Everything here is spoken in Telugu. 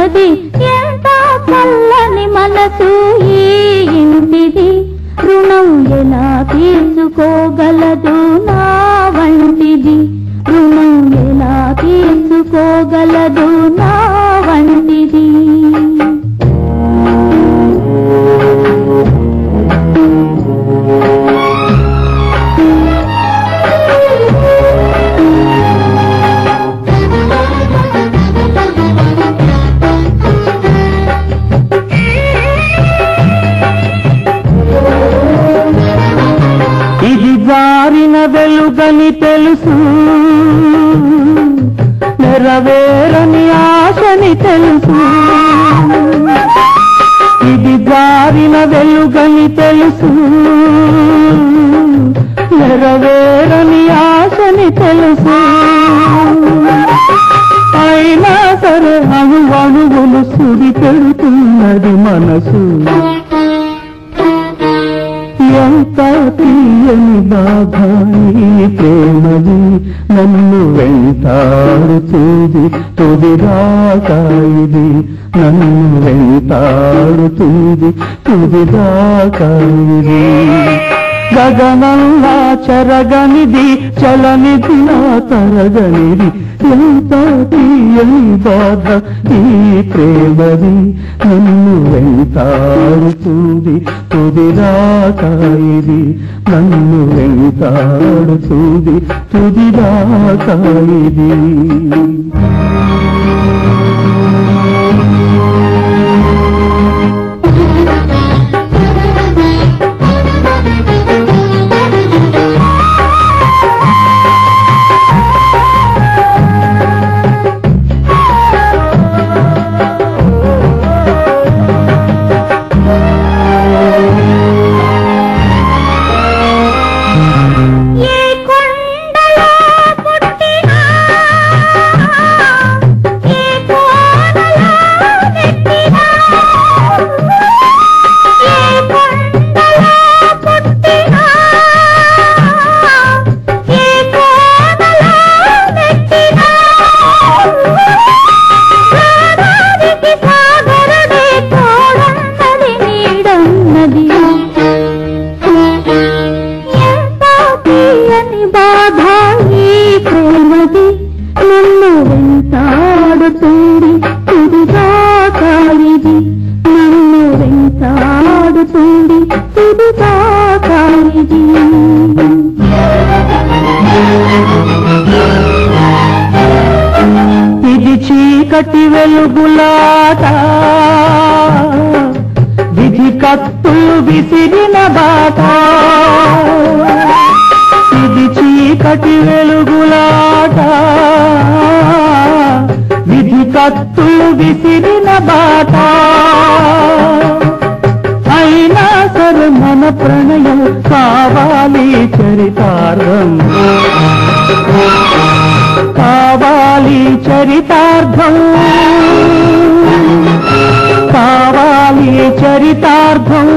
ఉన్నది ఎంత చల్లని మనసు ఈ ఇంటిది రుణం ఎలా తీసుకోగలదు నా వంటిది రుణం ఎలా తీసుకోగలదు నా వంటిది జారిన వెలుగని తెలుసు నెరవేరని ఆశని తెలుసు ఇది జారిన వెలుగని తెలుసు నెరవేరని ఆశని తెలుసు అయినా సరే అణువణువులు సుడి పెడుతున్నది మనసు ఎంత తీయని బాధ ఈ ప్రేమది నన్ను వెంటాడుతుంది తుదిదాకా ఇది నన్ను వెంటాడుతుంది తుదిదాకా ఇది గగనంలా చెరగనిది చలనిది నా తరగనిది ఎంత తీయని బాధ ఈ ప్రేమది నన్ను వెంటాడుతుంది తుదిదాకా ఇది నన్ను వెంటాడుతుంది తుదిదాకా ఇది నన్ను వెంటాడుతుంది తుదిదాకా ఇది నన్ను వెంటాడుతుంది తుదిదాకా ఇది ఇది చీకటి వెలుగులాట విధి కత్తులు విసిరిన బాట ఇది చీకటి వెలుగులాట విధి కత్తులు విసిరిన బాట అయినా సరే మన ప్రణయం కావాలి చరితార్థం కావాలి చరితార్థం కావాలి చరితార్థం